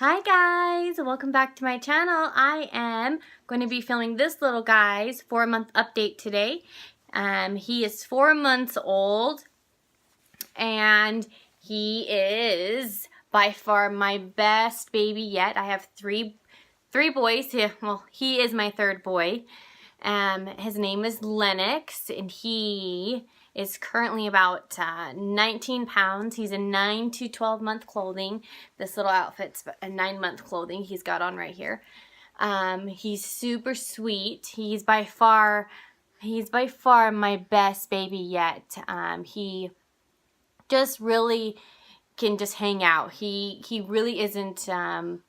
Hi guys, welcome back to my channel. I am going to be filming this little guy's 4-month update today. He is 4 months old and he is by far my best baby yet. I have three boys. Well, he is my third boy. His name is Lennox and he is currently about 19 pounds. He's in 9 to 12 month clothing. This little outfit's a 9-month clothing he's got on right here. He's super sweet. He's by far my best baby yet. He just really can just hang out. He really isn't a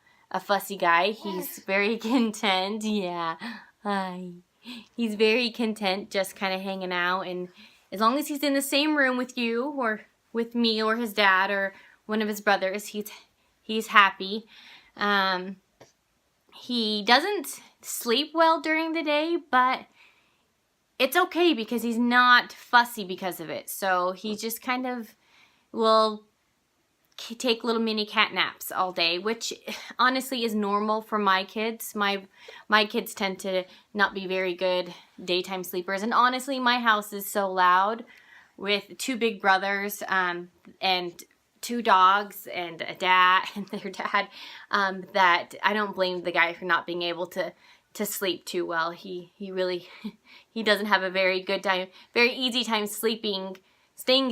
fussy guy. He's very content. Yeah. Hi. He's very content just kind of hanging out, and as long as he's in the same room with you or with me or his dad or one of his brothers, he's happy. He doesn't sleep well during the day, but it's okay because he's not fussy because of it. So he just kind of will take little mini cat naps all day, which honestly is normal for my kids. My kids tend to not be very good daytime sleepers, and honestly my house is so loud with 2 big brothers and 2 dogs and a dad and their dad that I don't blame the guy for not being able to sleep too well. He really he doesn't have a very good time, very easy time staying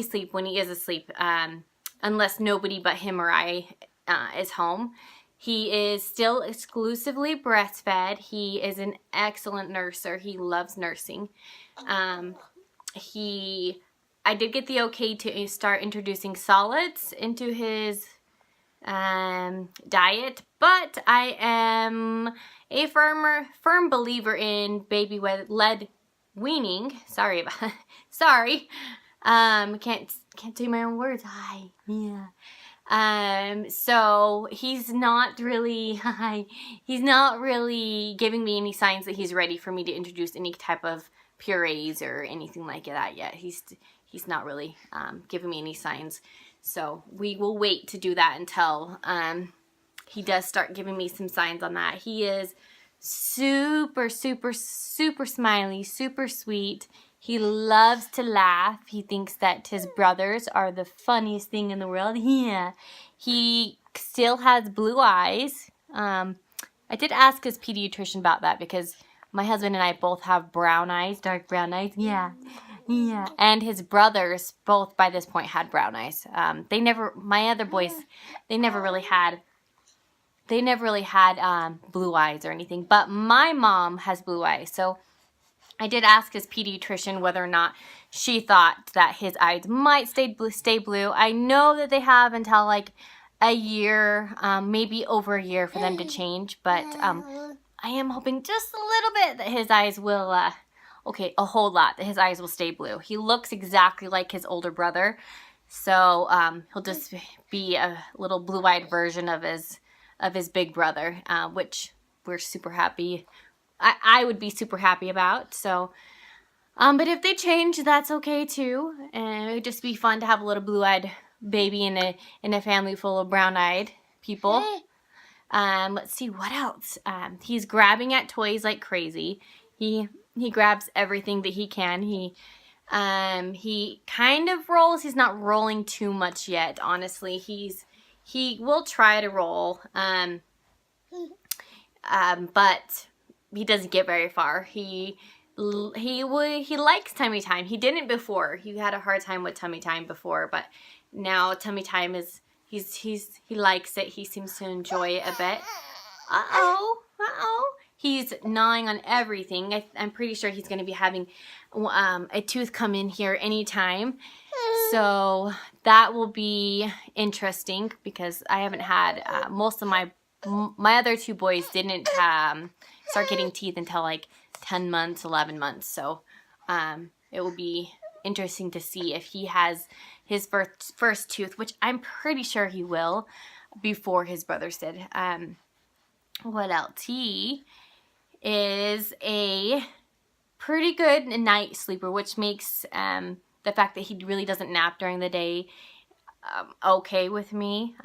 asleep when he is asleep. Unless nobody but him or I is home. He is still exclusively breastfed. He is an excellent nurser. He loves nursing. I did get the okay to start introducing solids into his diet, but I am a firm believer in baby-led weaning. Sorry. Can't say my own words. Hi. Yeah. So he's not really giving me any signs that he's ready for me to introduce any type of purees or anything like that yet. He's not really giving me any signs. So we will wait to do that until he does start giving me some signs on that. He is super smiley, super sweet. He loves to laugh. He thinks that his brothers are the funniest thing in the world. Yeah. He still has blue eyes. I did ask his pediatrician about that because my husband and I both have brown eyes, dark brown eyes. Yeah. Yeah. And his brothers both by this point had brown eyes. My other boys, they never really had blue eyes or anything, but my mom has blue eyes. So I did ask his pediatrician whether or not she thought that his eyes might stay blue. I know that they have until like a year, maybe over a year for them to change, but I am hoping just a little bit that his eyes will, a whole lot, that his eyes will stay blue. He looks exactly like his older brother, so he'll just be a little blue-eyed version of his big brother, which we're super happy. I would be super happy about. So, but if they change, that's okay too. And it would just be fun to have a little blue-eyed baby in a family full of brown-eyed people. Let's see what else. He's grabbing at toys like crazy. He grabs everything that he can. He kind of rolls. He's not rolling too much yet. Honestly, he will try to roll. But he doesn't get very far. He likes tummy time. He didn't before. He had a hard time with tummy time before, but now tummy time is he likes it. He seems to enjoy it a bit. He's gnawing on everything. I'm pretty sure he's going to be having a tooth come in here anytime. So that will be interesting because I haven't had most of my other 2 boys didn't start getting teeth until like 10 months, 11 months. So it will be interesting to see if he has his first tooth, which I'm pretty sure he will, before his brothers did. What else? He is a pretty good night sleeper, which makes the fact that he really doesn't nap during the day okay with me.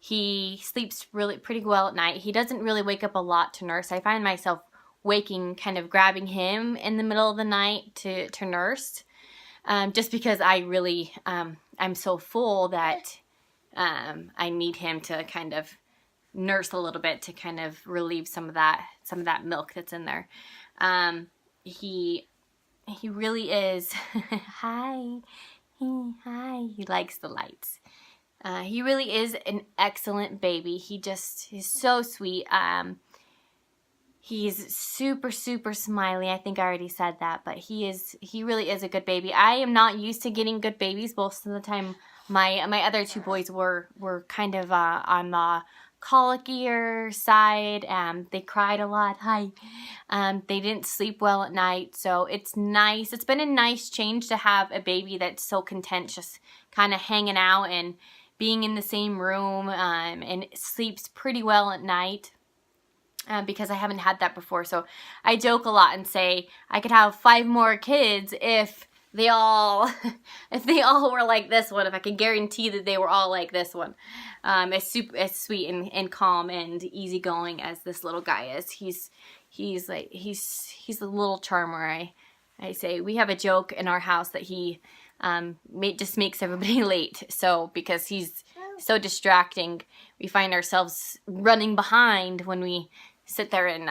He sleeps pretty well at night. He doesn't really wake up a lot to nurse. I find myself waking, kind of grabbing him in the middle of the night to nurse, just because I really, I'm so full that I need him to kind of nurse a little bit to kind of relieve some of that milk that's in there. He really is. Hi. Hi. He likes the lights. He really is an excellent baby. He's so sweet. He's super, super smiley. I think I already said that, but he really is a good baby. I am not used to getting good babies. Most of the time, my other two boys were kind of on the colickier side. They cried a lot. Hi. They didn't sleep well at night, so it's nice. It's been a nice change to have a baby that's so content, just kind of hanging out and being in the same room, and sleeps pretty well at night, because I haven't had that before. So I joke a lot and say I could have 5 more kids if they all were like this one. If I could guarantee that they were all like this one, as sweet and calm and easygoing as this little guy is. He's a little charmer. I say we have a joke in our house that he just makes everybody late. So because he's so distracting, we find ourselves running behind when we sit there and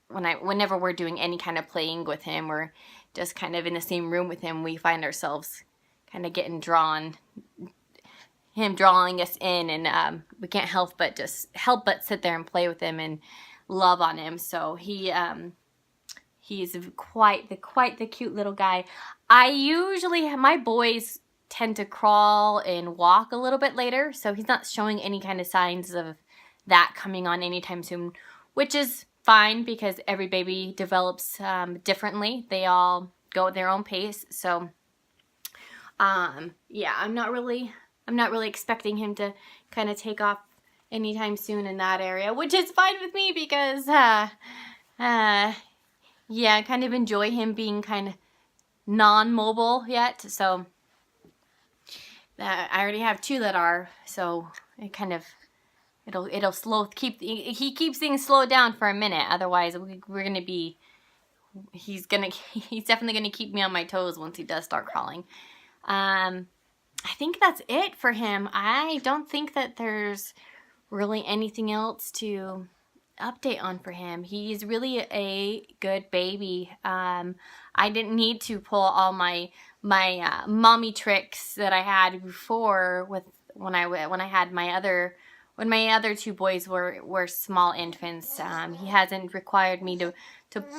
whenever we're doing any kind of playing with him or just kind of in the same room with him, we find ourselves kind of getting him drawing us in, and we can't help but sit there and play with him and love on him. So he's quite the cute little guy. My boys tend to crawl and walk a little bit later, so he's not showing any kind of signs of that coming on anytime soon, which is fine because every baby develops differently. They all go at their own pace. So yeah, I'm not really expecting him to kind of take off anytime soon in that area, which is fine with me because yeah, I kind of enjoy him being kind of non-mobile yet. So I already have 2 that are, so it kind of it'll he keeps things slowed down for a minute. Otherwise we're gonna be, he's definitely gonna keep me on my toes once he does start crawling. I think that's it for him. I don't think that there's really anything else to update on for him. He's really a good baby. I didn't need to pull all my mommy tricks that I had before when my other 2 boys were small infants. He hasn't required me to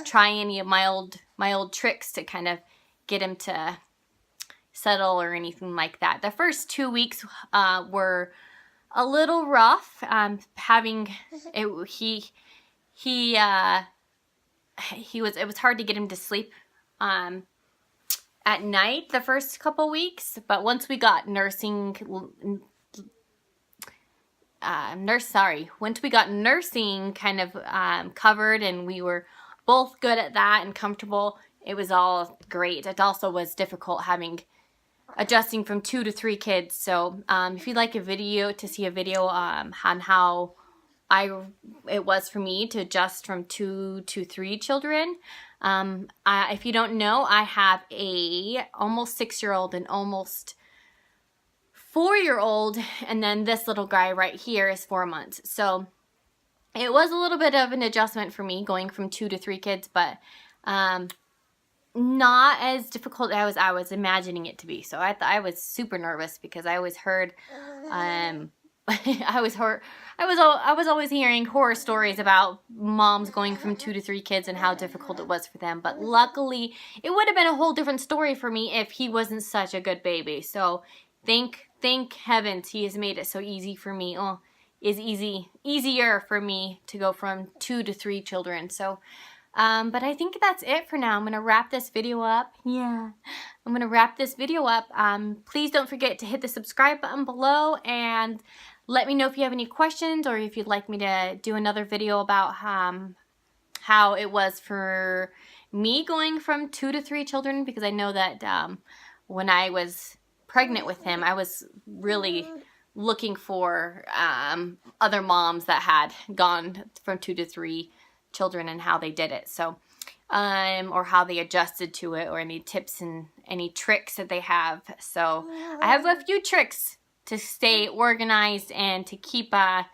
try any of my old tricks to kind of get him to settle or anything like that. The first 2 weeks were a little rough. It was hard to get him to sleep at night the first couple weeks, but once we got nursing kind of covered and we were both good at that and comfortable, it was all great. It also was difficult adjusting from 2 to 3 kids. So if you'd like to see a video on how it was for me to adjust from 2 to 3 children. If you don't know, I have a almost 6-year-old and almost 4-year-old, and then this little guy right here is 4 months. So it was a little bit of an adjustment for me going from 2 to 3 kids, but not as difficult as I was imagining it to be. So I was super nervous because I always heard I was always hearing horror stories about moms going from 2 to 3 kids and how difficult it was for them. But luckily, it would have been a whole different story for me if he wasn't such a good baby. So thank heavens he has made it so easy for me. Oh, easier for me to go from 2 to 3 children. So but I think that's it for now. I'm going to wrap this video up. Yeah, I'm going to wrap this video up. Please don't forget to hit the subscribe button below and let me know if you have any questions or if you'd like me to do another video about how it was for me going from 2 to 3 children, because I know that when I was pregnant with him, I was really looking for other moms that had gone from 2 to 3 children and how they did it. So, or how they adjusted to it, or any tips and any tricks that they have. So I have a few tricks to stay organized and to keep my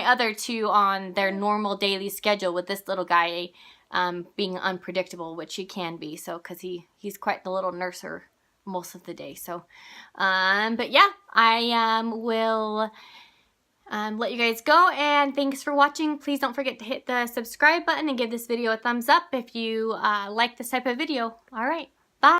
other 2 on their normal daily schedule, with this little guy being unpredictable, which he can be. So, because he's quite the little nurser most of the day. So, but yeah, I will let you guys go, and thanks for watching. Please don't forget to hit the subscribe button and give this video a thumbs up if you like this type of video. All right.